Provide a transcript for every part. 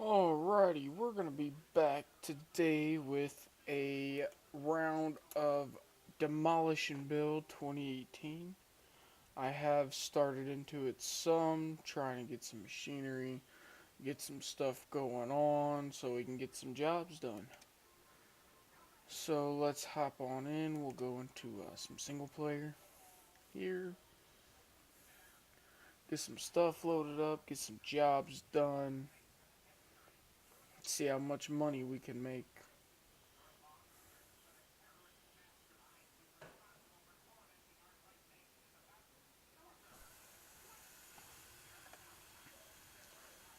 Alrighty, we're gonna be back today with a round of Demolish and Build 2018. I have started into it some, trying to get some machinery, get some stuff going on so we can get some jobs done. So let's hop on in. We'll go into some single player here, get some stuff loaded up, get some jobs done, see how much money we can make.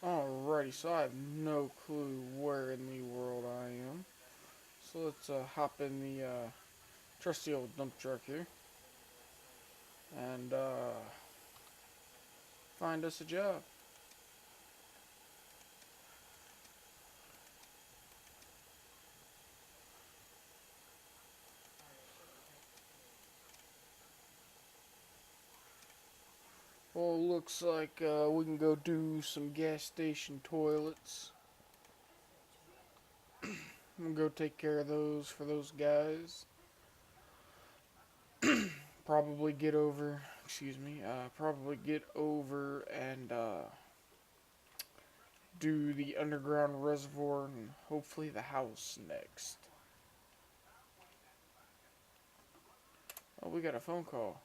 Alrighty, so I have no clue where in the world I am. So let's hop in the trusty old dump truck here and find us a job. Well, looks like we can go do some gas station toilets. I'm gonna go take care of those for those guys. Probably get over, excuse me, probably get over and do the underground reservoir and hopefully the house next. Oh, we got a phone call.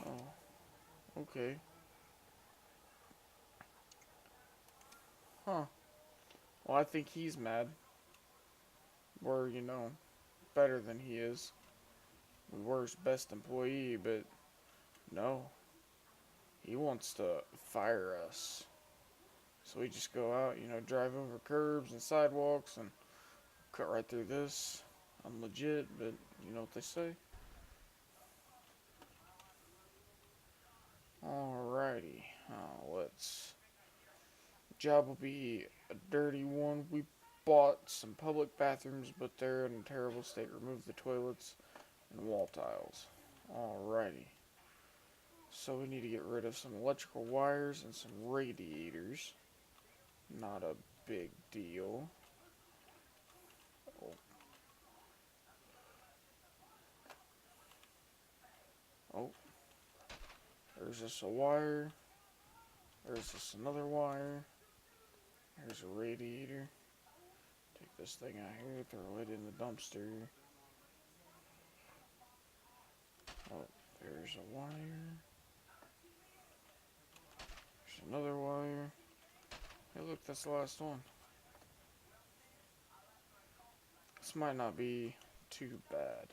Oh, okay. Huh. Well, I think he's mad. We're, better than he is. We were his best employee, but no. He wants to fire us. So we just go out, drive over curbs and sidewalks and cut right through this. I'm legit, but you know what they say. Alrighty. Let's. Job will be a dirty one. We bought some public bathrooms, but they're in a terrible state. Remove the toilets and wall tiles. Alrighty. So we need to get rid of some electrical wires and some radiators. Not a big deal. Oh. Oh. There's just a wire. There's just another wire. Here's a radiator. Take this thing out here, throw it in the dumpster. Oh, there's a wire. There's another wire. Hey, look, that's the last one. This might not be too bad.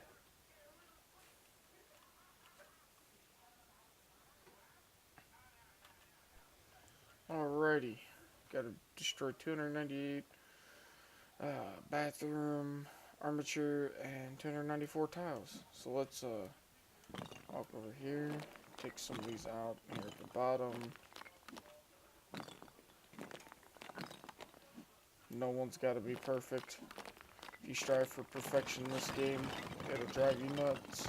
Alrighty. Gotta destroy 298 bathroom, armature, and 294 tiles. So let's walk over here, take some of these out here at the bottom. No one's got to be perfect. If you strive for perfection in this game, it'll drive you nuts.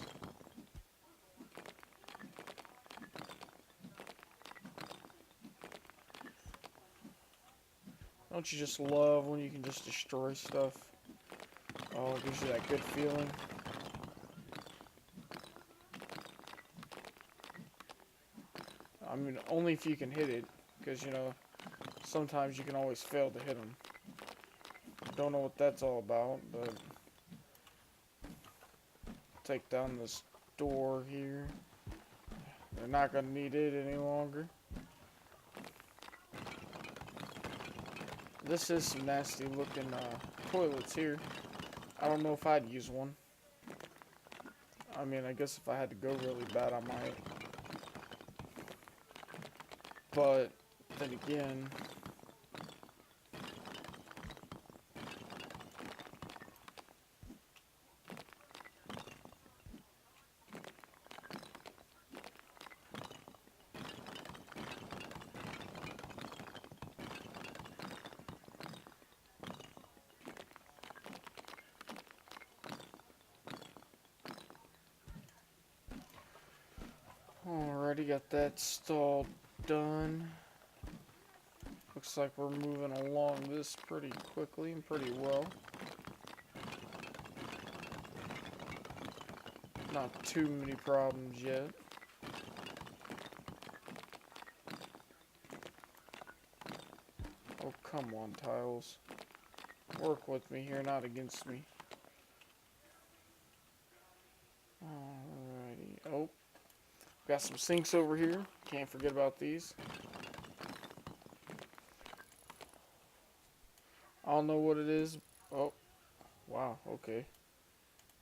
Don't you just love when you can just destroy stuff? Oh, it gives you that good feeling. I mean, only if you can hit it, because, sometimes you can always fail to hit them. Don't know what that's all about, but take down this door here. They're not going to need it any longer. This is some nasty looking toilets here. I don't know if I'd use one. I mean, I guess if I had to go really bad, I might. But then again, already got that stall done. Looks like we're moving along this pretty quickly and pretty well. Not too many problems yet. Oh, come on, tiles. Work with me here, not against me. Alrighty. Oh, got some sinks over here. Can't forget about these. I don't know what it is. Oh, wow, okay.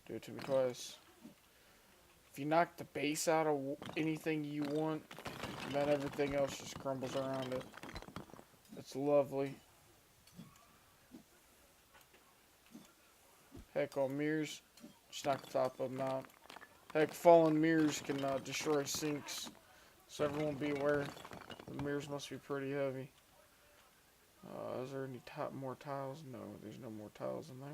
Do it to me twice. If you knock the base out of anything you want, then everything else just crumbles around it. It's lovely. Heck, on mirrors, just knock the top of them out. Heck, fallen mirrors can destroy sinks. So everyone be aware. The mirrors must be pretty heavy. Is there any more tiles? No, there's no more tiles in there.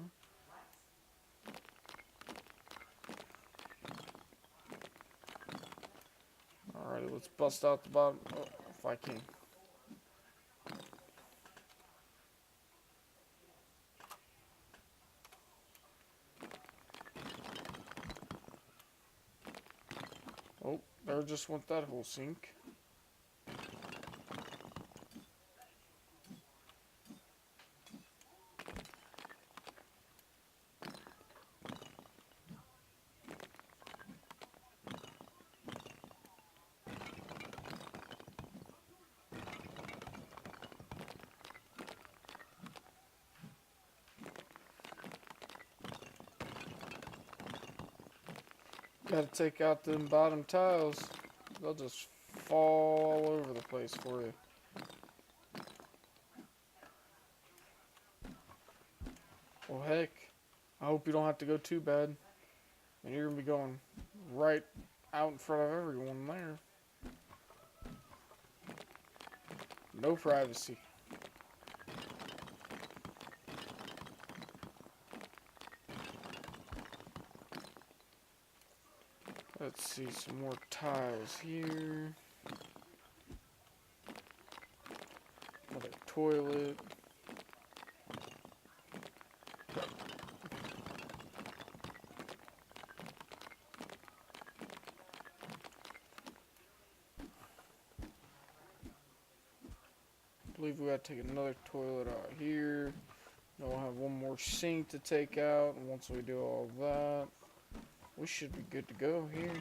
Alrighty, let's bust out the bottom. Oh, if I can. Oh, there just went that whole sink. Gotta take out them bottom tiles. They'll just fall all over the place for you. Well, heck, I hope you don't have to go too bad. And you're gonna be going right out in front of everyone there. No privacy. Let's see, some more tiles here. Another toilet. I believe we gotta take another toilet out here. Then we'll have one more sink to take out, and once we do all that, we should be good to go here.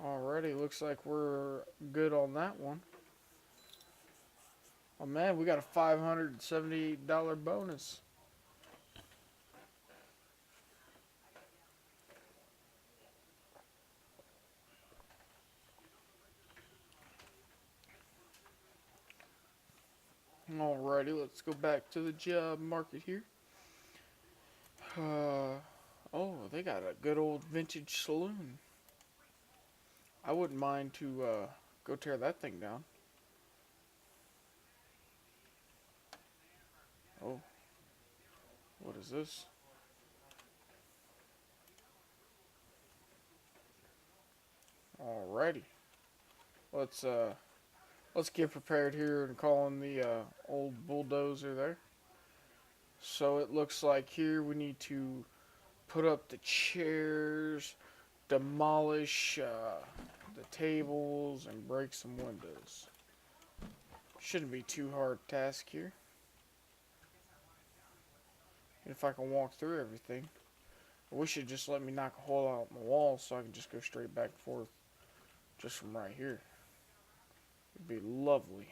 Alrighty, looks like we're good on that one. Oh man, we got a $578 bonus. Alrighty, let's go back to the job market here. Oh, they got a good old vintage saloon. I wouldn't mind to go tear that thing down. Oh, what is this? Alrighty, let's get prepared here and call in the old bulldozer there. So it looks like here we need to put up the chairs, demolish the tables, and break some windows. Shouldn't be too hard task here. If I can walk through everything. I wish it'd just let me knock a hole out in the wall so I can just go straight back and forth just from right here. It'd be lovely.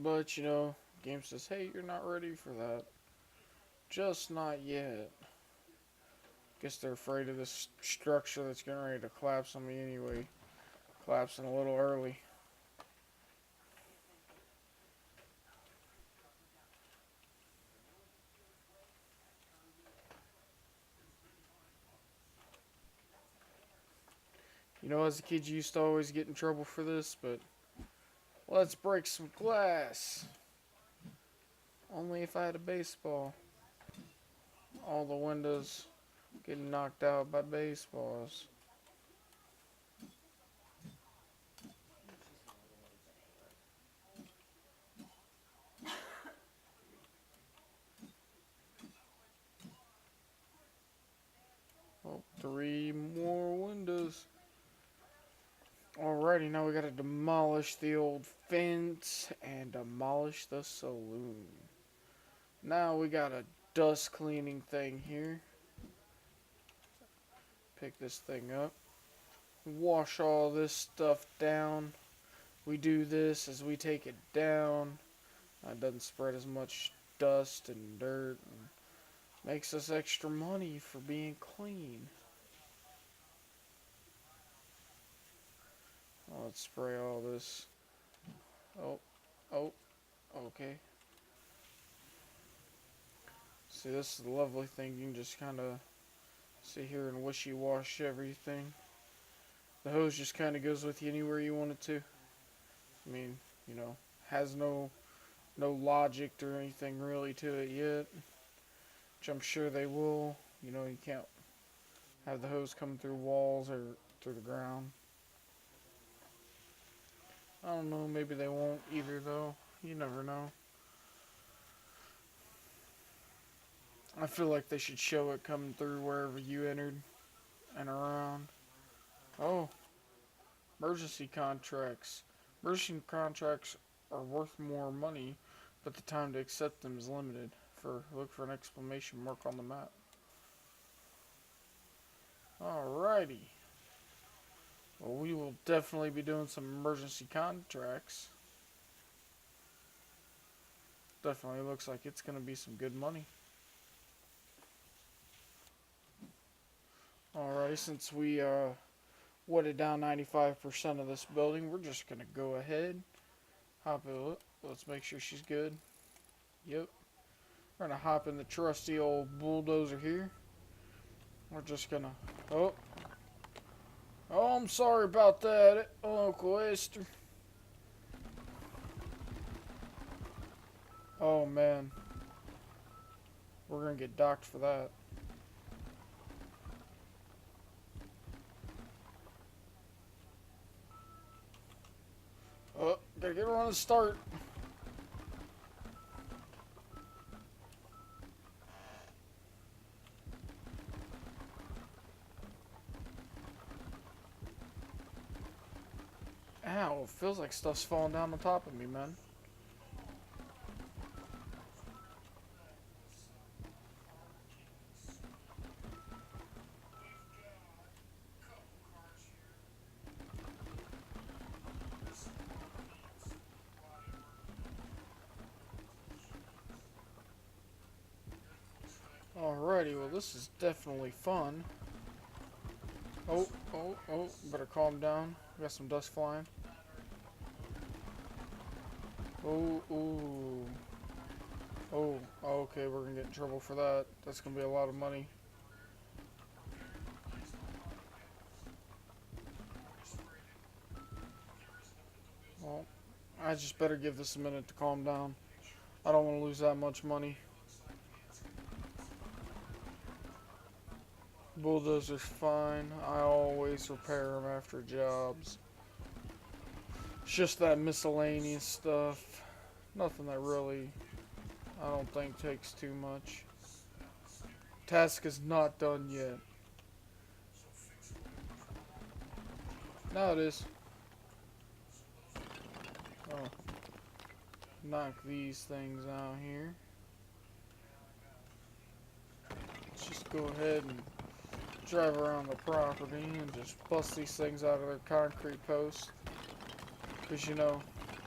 But, you know, game says, hey, you're not ready for that. Just not yet. Guess they're afraid of this structure that's getting ready to collapse on me anyway. Collapsing a little early. You know, as a kid, you used to always get in trouble for this, but let's break some glass. Only if I had a baseball. All the windows getting knocked out by baseballs. Oh, 3 more windows. Alrighty, now we gotta demolish the old fence and demolish the saloon. Now we got a dust cleaning thing here. Pick this thing up. Wash all this stuff down. We do this as we take it down. It doesn't spread as much dust and dirt. And makes us extra money for being clean. Let's spray all this. Oh, oh, okay. See, this is the lovely thing. You can just kind of sit here and wishy-wash everything. The hose just kind of goes with you anywhere you want it to. I mean, you know, has no logic or anything really to it yet, which I'm sure they will. You know, you can't have the hose come through walls or through the ground. I don't know, maybe they won't either though. You never know. I feel like they should show it coming through wherever you entered and around. Oh, emergency contracts. Emergency contracts are worth more money, but the time to accept them is limited. Look for an exclamation mark on the map. Alrighty. Well, we will definitely be doing some emergency contracts. Definitely looks like it's going to be some good money. Alright, since we wooded down 95% of this building, we're just going to go ahead, hop in. Let's make sure she's good. Yep. We're going to hop in the trusty old bulldozer here. We're just going to... Oh. Oh, I'm sorry about that, Uncle Esther. Oh, man. We're going to get docked for that. Oh, gotta get her on a start. Ow, it feels like stuff's falling down on top of me, man. Alrighty, well this is definitely fun. Oh, oh, oh, better calm down. We got some dust flying. Oh, ooh. Oh, okay, we're gonna get in trouble for that. That's gonna be a lot of money. Well, I just better give this a minute to calm down. I don't want to lose that much money. Bulldozer's fine. I always repair them after jobs. It's just that miscellaneous stuff. Nothing that really, I don't think, takes too much. Task is not done yet. Now it is. Oh. Knock these things out here. Let's just go ahead and drive around the property and just bust these things out of their concrete posts. Because, you know,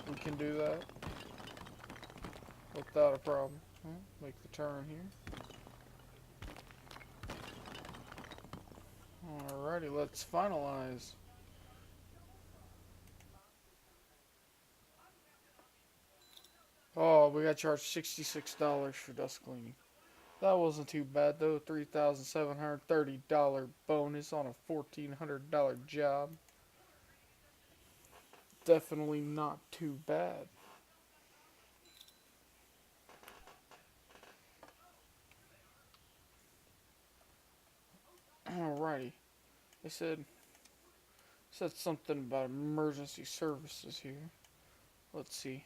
we can do that without a problem. Make the turn here. Alrighty, let's finalize. Oh, we got charged $66 for dust cleaning. That wasn't too bad though. $3,730 bonus on a $1,400 job. Definitely not too bad. Alrighty. They said something about emergency services here. Let's see.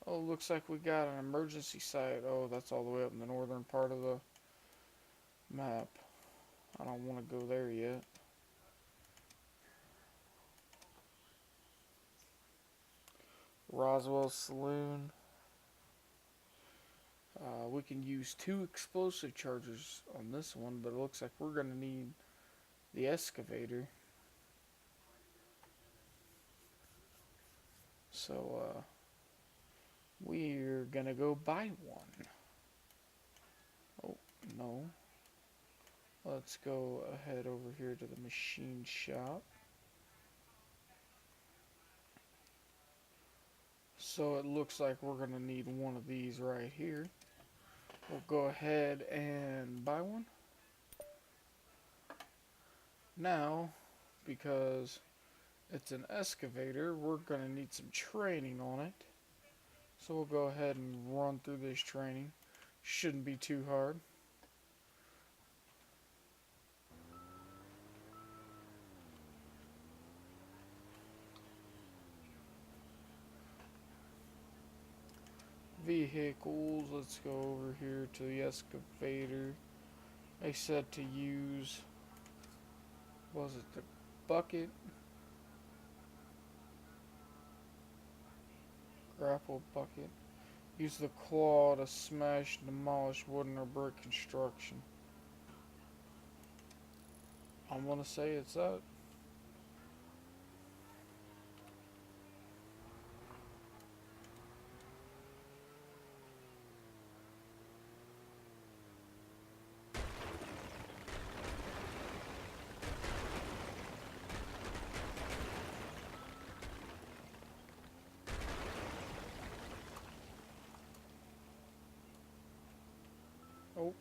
Oh, looks like we got an emergency site. Oh, that's all the way up in the northern part of the map. I don't want to go there yet. Roswell Saloon. We can use 2 explosive chargers on this one, but it looks like we're going to need the excavator. So, we're going to go buy one. Oh, no. Let's go ahead over here to the machine shop. So it looks like we're going to need one of these right here. We'll go ahead and buy one. Now, because it's an excavator, we're going to need some training on it. So we'll go ahead and run through this training. Shouldn't be too hard. Vehicles, let's go over here to the excavator. They said to use, was it the bucket? Grapple bucket. Use the claw to smash and demolish wooden or brick construction. I'm gonna say it's that. Oh.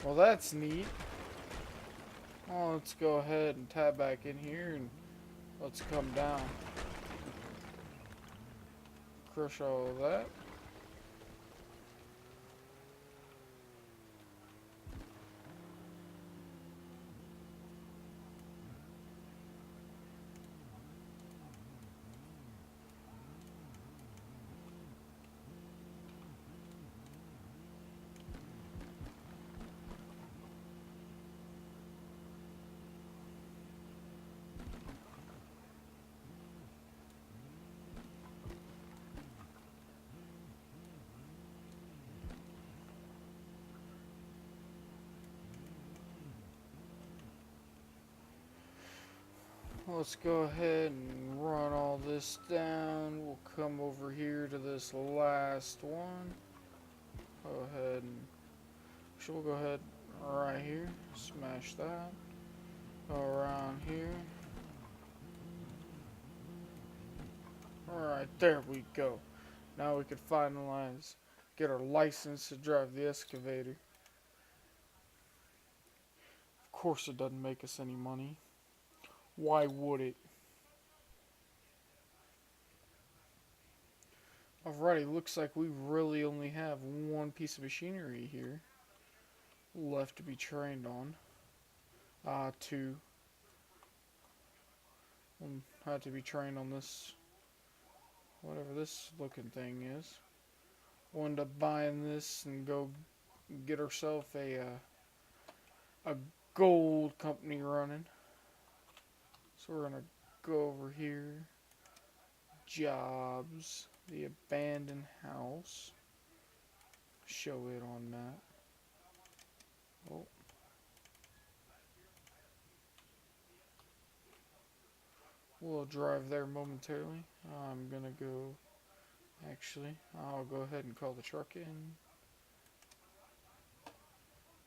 Well, that's neat. Well, let's go ahead and tab back in here and let's come down. Crush all of that. Let's go ahead and run all this down. We'll come over here to this last one. Go ahead and we'll go ahead right here. Smash that. Go around here. Alright, there we go. Now we can finalize, get our license to drive the excavator. Of course it doesn't make us any money. Why would it? Alrighty, looks like we really only have one piece of machinery here left to be trained on. Two. We'll have to be trained on this, whatever this looking thing is. We'll end up buying this and go get ourselves a gold company running. So we're gonna go over here. Jobs. The abandoned house. Show it on map. Oh. We'll drive there momentarily. I'm gonna go. Actually, I'll go ahead and call the truck in.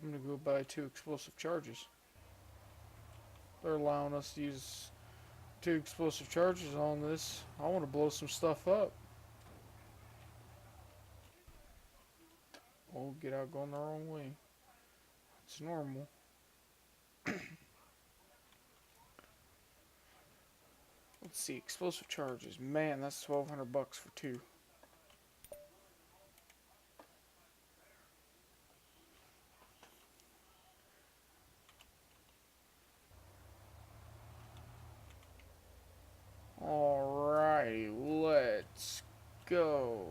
I'm gonna go buy 2 explosive charges. They're allowing us to use 2 explosive charges on this. I want to blow some stuff up. Oh, get out going the wrong way. It's normal. Let's see, explosive charges. Man, that's $1,200 for 2. Alrighty, let's go.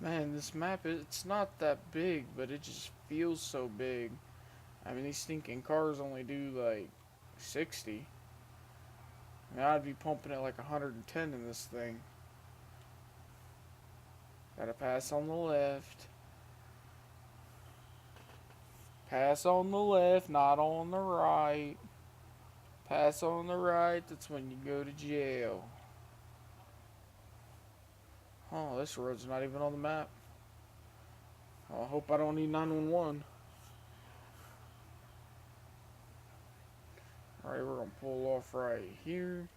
Man, this map, it's not that big, but it just feels so big. I mean, these stinking cars only do like 60. I mean, I'd be pumping it like 110 in this thing. Gotta pass on the left. Pass on the left, not on the right. Pass on the right, that's when you go to jail. Oh, this road's not even on the map. Oh, I hope I don't need 911. Alright, we're gonna pull off right here.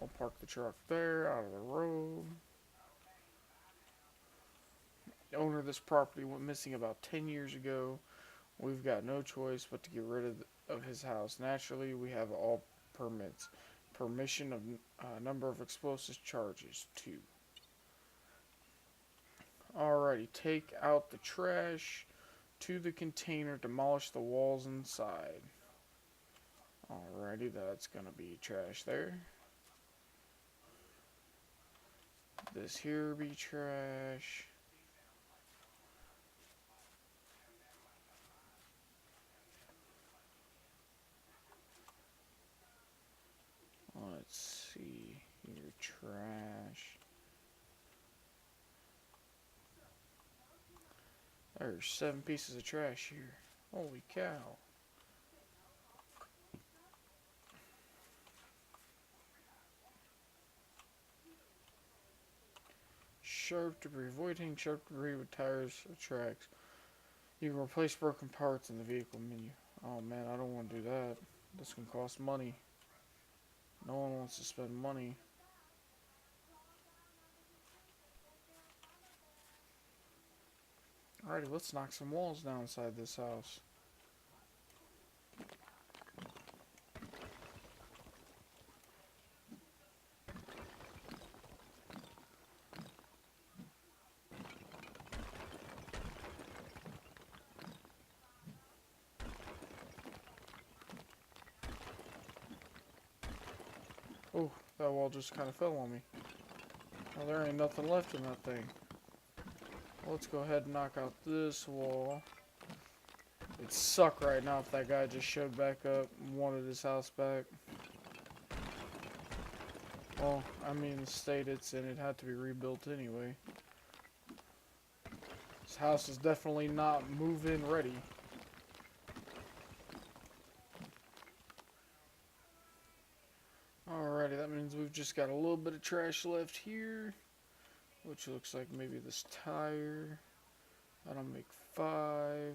I'll park the truck there, out of the road. The owner of this property went missing about 10 years ago. We've got no choice but to get rid of his house. Naturally, we have all permits. Permission of number of explosive charges, 2. Alrighty, take out the trash to the container, demolish the walls inside. Alrighty, that's gonna be trash there. This here be trash. Let's see here, trash. There's 7 pieces of trash here. Holy cow. Sharp debris. Avoid hitting sharp debris with tires or tracks. You can replace broken parts in the vehicle menu. Oh man, I don't want to do that. This can cost money. No one wants to spend money. Alrighty, let's knock some walls down inside this house. Oh, that wall just kind of fell on me. Well, there ain't nothing left in that thing. Let's go ahead and knock out this wall. It'd suck right now if that guy just showed back up and wanted his house back. Well, I mean, the state it's in, it had to be rebuilt anyway. This house is definitely not move-in ready. Alrighty, that means we've just got a little bit of trash left here, which looks like maybe this tire. That'll make 5.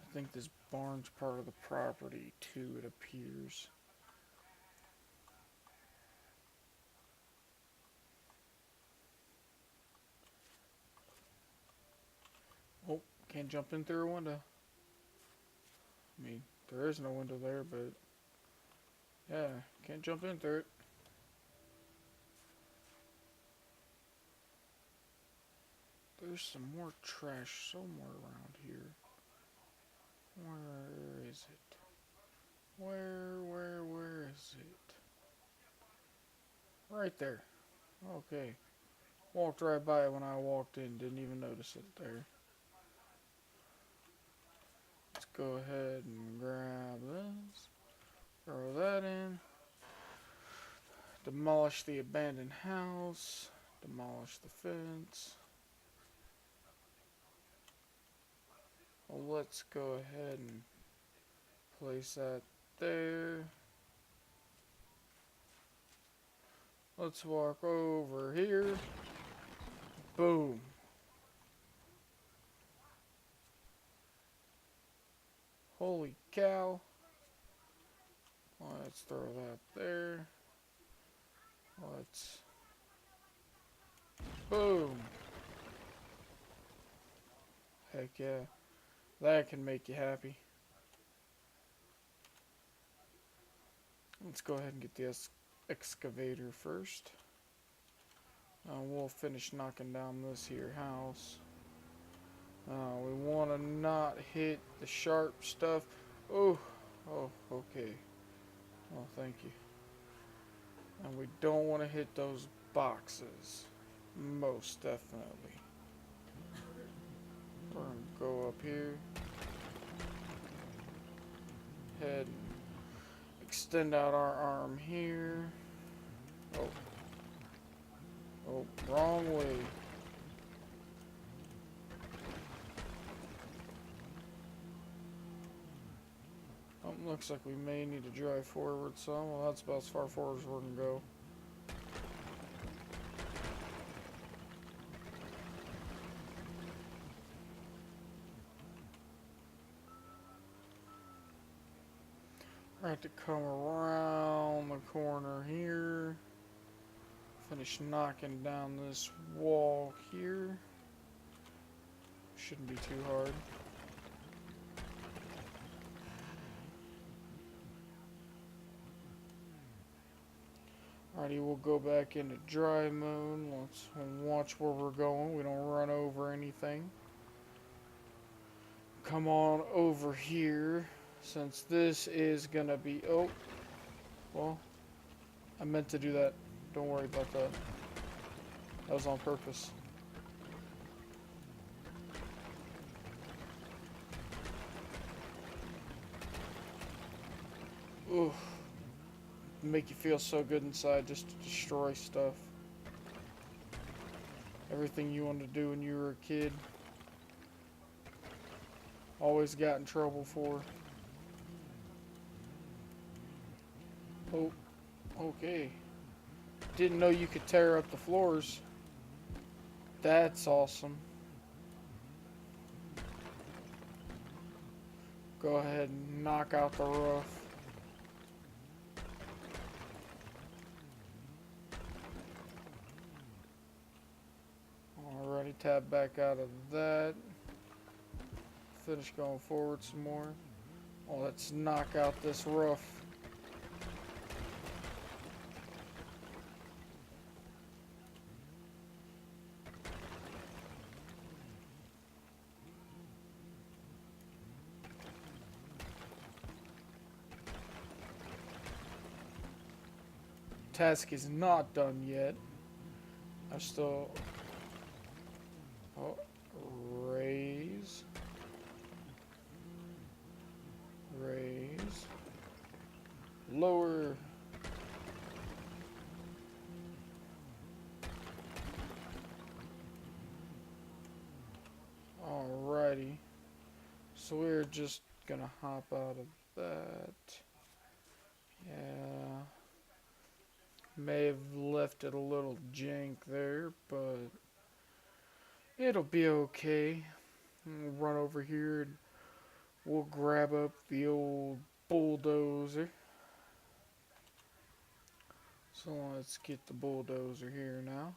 I think this barn's part of the property too, it appears. Oh, can't jump in through a window. I mean, there is no window there, but yeah, can't jump in through it. There's some more trash somewhere around here. Where is it? Where is it? Right there. Okay. Walked right by it when I walked in, didn't even notice it there. Let's go ahead and grab this. Throw that in. Demolish the abandoned house. Demolish the fence. Well, let's go ahead and place that there. Let's walk over here. Boom. Holy cow. Let's throw that there. Let's... Boom. Heck yeah. That can make you happy. Let's go ahead and get the excavator first. We'll finish knocking down this here house. We want to not hit the sharp stuff. Oh, okay. Oh, thank you. And we don't want to hit those boxes. Most definitely. We're going to go up here. Head and extend out our arm here. Oh, wrong way. Looks like we may need to drive forward some. Well, that's about as far forward as we're going to go. I have to come around the corner here. Finish knocking down this wall here. Shouldn't be too hard. Alrighty, we'll go back into dry mode. Let's watch where we're going. We don't run over anything. Come on over here. Since this is gonna be... Oh, well, I meant to do that. Don't worry about that. That was on purpose. Ooh. Make you feel so good inside just to destroy stuff. Everything you wanted to do when you were a kid. Always got in trouble for. Oh, okay. Didn't know you could tear up the floors. That's awesome. Go ahead and knock out the roof. Alrighty, tab back out of that. Finish going forward some more. Oh, let's knock out this roof. Task is not done yet. I still... Oh, raise. Raise. Lower. Alrighty. So we're just gonna hop out of that. Yeah. May have left it a little jank there, but it'll be okay. We'll run over here and we'll grab up the old bulldozer. So let's get the bulldozer here now.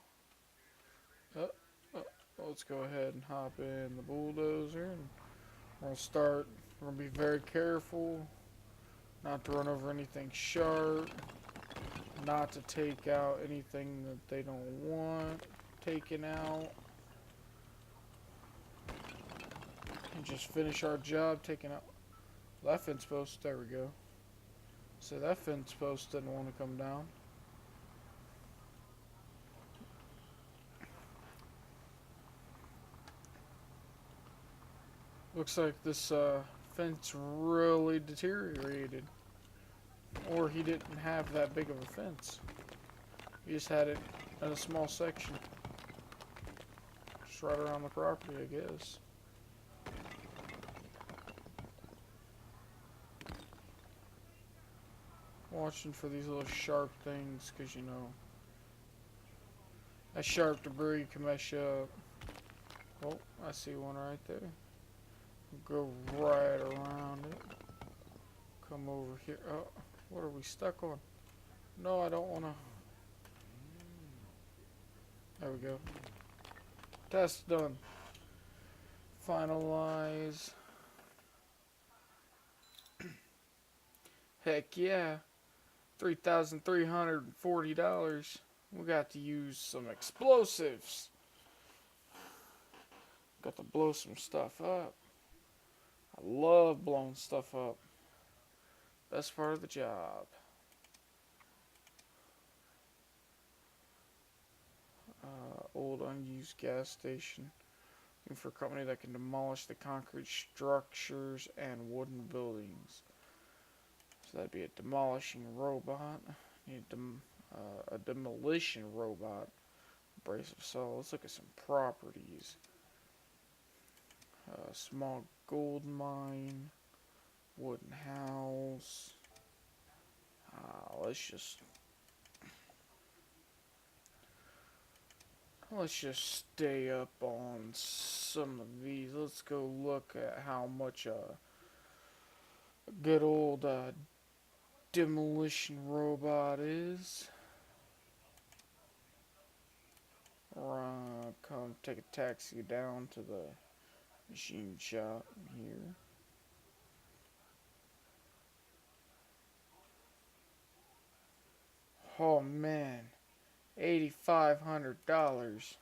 Let's go ahead and hop in the bulldozer. And we're going to be very careful not to run over anything sharp. Not to take out anything that they don't want taken out. And just finish our job taking out that fence post. There we go. So that fence post didn't want to come down. Looks like this fence really deteriorated. Or he didn't have that big of a fence. He just had it in a small section. Just right around the property, I guess. Watching for these little sharp things, because you know, A sharp debris can mess you up. Oh, I see one right there. Go right around it. Come over here. Oh, what are we stuck on? No, I don't want to. There we go. Test done. Finalize. Heck yeah. $3,340. We got to use some explosives. Got to blow some stuff up. I love blowing stuff up. Best part of the job. Old unused gas station. Looking for a company that can demolish the concrete structures and wooden buildings. So that'd be a demolishing robot. Need a demolition robot. Brace of saw. Let's look at some properties. Small gold mine. Wooden house. Let's just stay up on some of these. Let's go look at how much a good old demolition robot is. Come take a taxi down to the machine shop here. Oh man, $8,500.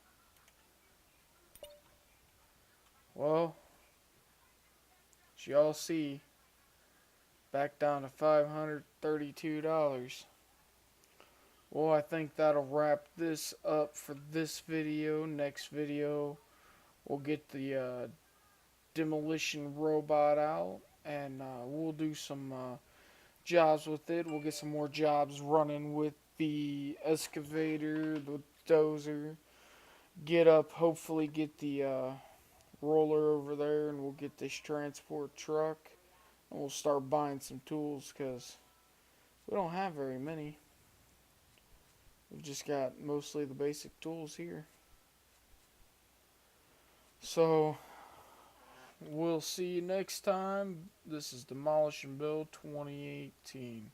Well, as y'all see, back down to $532. Well, I think that'll wrap this up for this video. Next video, we'll get the demolition robot out, and we'll do some jobs with it. We'll get some more jobs running with the excavator, the dozer. Hopefully get the roller over there, and we'll get this transport truck. And we'll start buying some tools, because we don't have very many. We've just got mostly the basic tools here. So, we'll see you next time. This is Demolish and Build 2018.